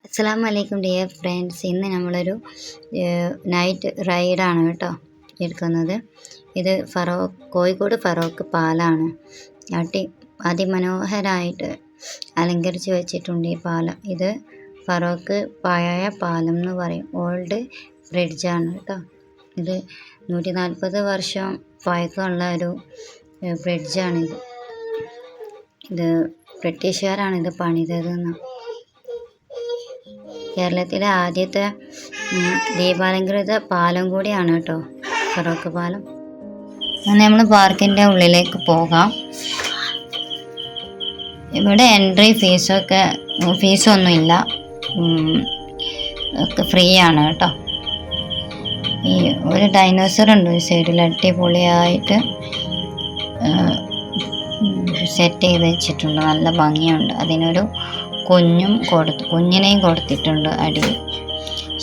അസ്സലാമു അലൈക്കും dear friends. ഇന്ന് നമ്മളൊരു നൈറ്റ് റൈഡാണ് കേട്ടോ എടുക്കുന്നത്. ഇത് കോഴിക്കോട് ഫറോക്ക് പാലാണ്. അതിമനോഹരമായിട്ട് അലങ്കരിച്ച് വെച്ചിട്ടുണ്ട് ഈ പാലം. ഇത് ഫറോക്ക് പഴയ പാലം എന്ന് പറയും. ഓൾഡ് ബ്രിഡ്ജാണ് കേട്ടോ. ഇത് 140 വർഷം പഴക്കമുള്ള ഒരു ബ്രിഡ്ജാണിത്. ഇത് ബ്രിട്ടീഷുകാരാണ് ഇത് പണിതതെന്ന്. കേരളത്തിലെ ആദ്യത്തെ ദീപാലങ്കൃത പാലം കൂടിയാണ് കേട്ടോ ഫറോക്ക് പാലം. അങ്ങനെ നമ്മൾ പാർക്കിൻ്റെ ഉള്ളിലേക്ക് പോകാം. ഇവിടെ എൻട്രി ഫീസൊന്നുമില്ല, ഒക്കെ ഫ്രീ ആണ് കേട്ടോ. ഈ ഒരു ഡൈനോസർ ഉണ്ട് ഈ സൈഡിൽ, അടിപൊളിയായിട്ട് സെറ്റ് ചെയ്ത് വെച്ചിട്ടുണ്ട്, നല്ല ഭംഗിയുണ്ട്. അതിനൊരു കുഞ്ഞിനെയും കൊടുത്തിട്ടുണ്ട് അടിയിൽ.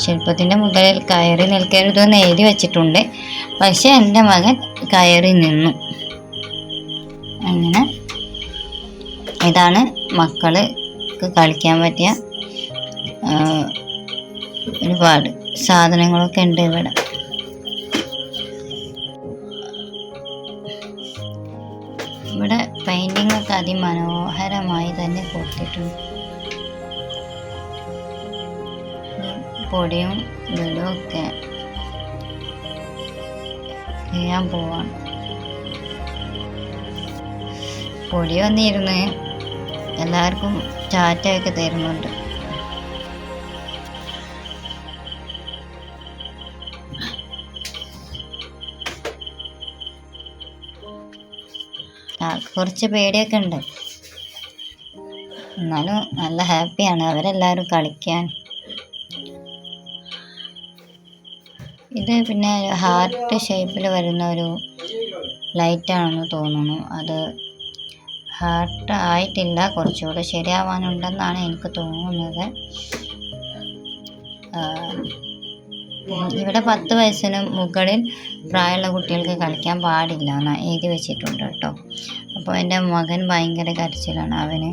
ശില്പത്തിൻ്റെ മുകളിൽ കയറി നിൽക്കരുതെന്ന് എഴുതി വെച്ചിട്ടുണ്ട്, പക്ഷെ എൻ്റെ മകൻ കയറി നിന്നു. അങ്ങനെ ഇതാണ് മക്കൾക്ക് കളിക്കാൻ പറ്റിയ ഒരുപാട് സാധനങ്ങളൊക്കെ ഉണ്ട് ഇവിടെ. ഇവിടെ പെയിൻറ്റിംഗ് ഒക്കെ അതിമനോഹരമായി തന്നെ കൊടുത്തിട്ടുണ്ട്. പൊടിയും വെള്ളവും ഒക്കെ ചെയ്യാൻ പോവാണ്. പൊടി വന്നിരുന്ന് എല്ലാവർക്കും ചാറ്റയൊക്കെ തരുന്നുണ്ട്. കുറച്ച് പേടിയൊക്കെ ഉണ്ട്, എന്നാലും നല്ല ഹാപ്പിയാണ് അവരെല്ലാവരും കളിക്കാൻ. ഇത് പിന്നെ ഹാർട്ട് ഷേപ്പിൽ വരുന്ന ഒരു ലൈറ്റാണെന്ന് തോന്നുന്നു. അത് ഹാർട്ട് ആയിട്ടില്ല, കുറച്ചുകൂടെ ശരിയാവാനുണ്ടെന്നാണ് എനിക്ക് തോന്നുന്നത്. ഇവിടെ 10 വയസ്സിന് മുകളിൽ പ്രായമുള്ള കുട്ടികൾക്ക് കളിക്കാൻ പാടില്ല എന്ന് എഴുതി വെച്ചിട്ടുണ്ട് കേട്ടോ. അപ്പോൾ എൻ്റെ മകൻ ഭയങ്കര കരച്ചിലാണ്, അവന്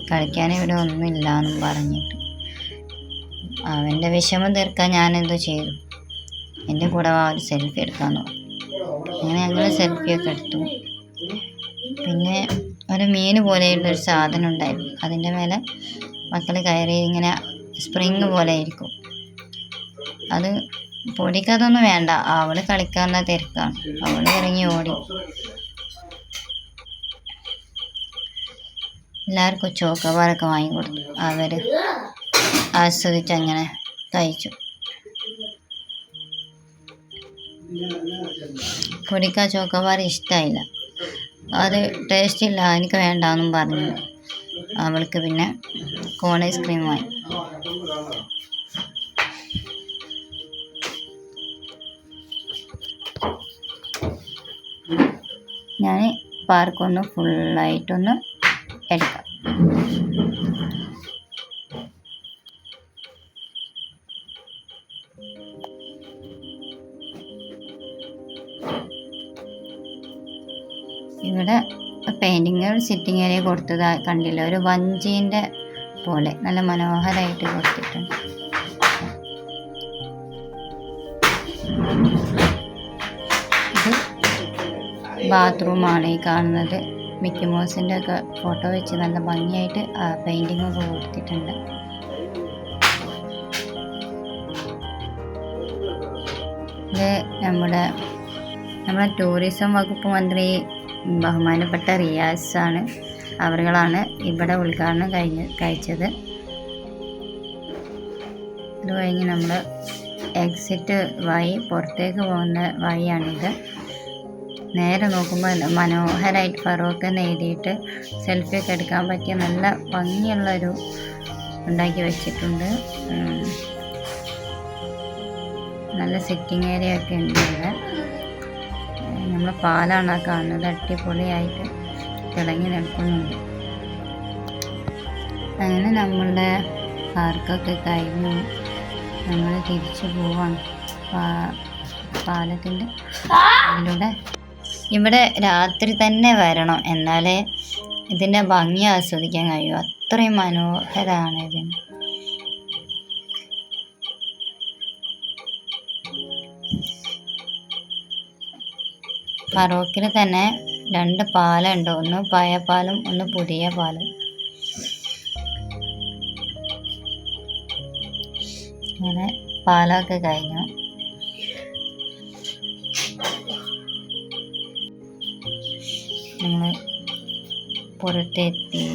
കളിക്കാൻ ഇവിടെ ഒന്നുമില്ല എന്നും പറഞ്ഞിട്ട്. അവൻ്റെ വിഷമം തീർക്കാൻ ഞാനെന്തോ ചെയ്തു, എൻ്റെ കൂടെ ഒരു സെൽഫി എടുക്കാമെന്ന് പറഞ്ഞു. അങ്ങനെ ഞങ്ങൾ സെൽഫിയൊക്കെ എടുത്തു. പിന്നെ ഒരു മീൻ പോലെയുള്ളൊരു സാധനം ഉണ്ടായിരുന്നു, അതിൻ്റെ മേലെ മക്കൾ കയറി ഇങ്ങനെ സ്പ്രിങ് പോലെ ആയിരിക്കും. അത് പൊടിക്കതൊന്നും വേണ്ട, അവൾ കളിക്കാനുള്ള തിരക്കാണ്, അവൾ ഇറങ്ങി ഓടി. എല്ലാവർക്കും ചോക്കോബാറൊക്കെ വാങ്ങിക്കൊടുത്തു, അവർ ആസ്വദിച്ച് അങ്ങനെ കഴിച്ചു. പൊടിക്ക ചോക്കോബാർ ഇഷ്ടമായില്ല, അത് ടേസ്റ്റ് ഇല്ല, എനിക്ക് വേണ്ടാന്നും പറഞ്ഞു. അവൾക്ക് പിന്നെ കോൺ ഐസ്ക്രീം വാങ്ങി. ഞാൻ പാർക്കൊന്ന് ഫുള്ളായിട്ടൊന്ന് എടുക്കാം. ഇവിടെ പെയിൻറ്റിങ് സിറ്റിംഗ് ഏരിയ കൊടുത്തത് കണ്ടില്ല, ഒരു വഞ്ചീൻ്റെ പോലെ നല്ല മനോഹരമായിട്ട് കൊടുത്തിട്ടുണ്ട്. ഇത് ബാത്റൂമാണ് ഈ കാണുന്നത്. മിക്കി മൗസിൻ്റെ ഒക്കെ ഫോട്ടോ വെച്ച് നല്ല ഭംഗിയായിട്ട് പെയിൻറ്റിംഗ് ഒക്കെ കൊടുത്തിട്ടുണ്ട്. ഇത് നമ്മുടെ ടൂറിസം വകുപ്പ് മന്ത്രി ബഹുമാനപ്പെട്ട റിയാസാണ്, അവരുകളാണ് ഇവിടെ ഉദ്ഘാടനം കഴിച്ചത്. ഇത് കഴിഞ്ഞ് നമ്മൾ എക്സിറ്റ് വഴി പുറത്തേക്ക് പോകുന്ന വഴിയാണിത്. നേരെ നോക്കുമ്പോൾ മനോഹരമായിട്ട് ഫറോക്ക് എന്ന് എഴുതിയിട്ട് സെൽഫിയൊക്കെ എടുക്കാൻ പറ്റിയ നല്ല ഭംഗിയുള്ളൊരു ഉണ്ടാക്കി വെച്ചിട്ടുണ്ട്. നല്ല സിറ്റിംഗ് ഏരിയ ഒക്കെ ഉണ്ട് ഇവിടെ. നമ്മൾ പാലാണ് കാണുന്നത്, അടിപൊളിയായിട്ട് തിളങ്ങി നിൽക്കുന്നുണ്ട്. അങ്ങനെ നമ്മളുടെ പാർക്കൊക്കെ കഴിഞ്ഞു, നമ്മൾ തിരിച്ചു പോവാണ് പാലത്തിൻ്റെ അതിലൂടെ. ഇവിടെ രാത്രി തന്നെ വരണം, എന്നാലേ ഇതിൻ്റെ ഭംഗി ആസ്വദിക്കാൻ കഴിയും. അത്രയും മനോഹരമാണ് ഇതിന്. ഫറോക്കിൽ തന്നെ 2 പാലമുണ്ട്, ഒന്ന് പഴയ പാലും ഒന്ന് പുതിയ പാലും. അങ്ങനെ പാലമൊക്കെ കഴിഞ്ഞു. ഞങ്ങൾ പുറത്തെത്തി.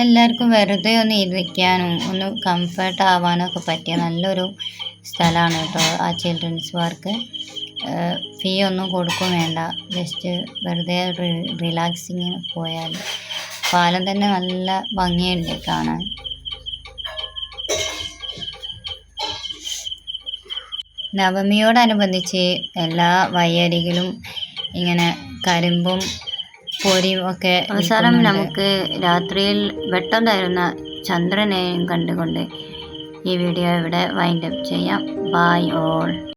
എല്ലാവർക്കും വെറുതെ ഒന്ന് ഇരിക്കാനും ഒന്ന് കംഫർട്ട് ആവാനൊക്കെ പറ്റിയ നല്ലൊരു സ്ഥലമാണ് കേട്ടോ ആ ചിൽഡ്രൻസ് പാർക്ക്. ഫീ ഒന്നും കൊടുക്കും വേണ്ട, ജസ്റ്റ് വെറുതെ റിലാക്സിങ്ങിന് പോയാൽ. പാലം തന്നെ നല്ല ഭംഗിയുണ്ട് കാണാൻ. നവമിയോടനുബന്ധിച്ച് എല്ലാ വഴിയരികിലും ഇങ്ങനെ കരിമ്പും പൊരിയും ഒക്കെ. അവസാനം നമുക്ക് രാത്രിയിൽ വെട്ടം തരുന്ന ചന്ദ്രനെയും കണ്ടുകൊണ്ട് ഈ വീഡിയോ ഇവിടെ വൈൻഡപ്പ് ചെയ്യാം. Bye all.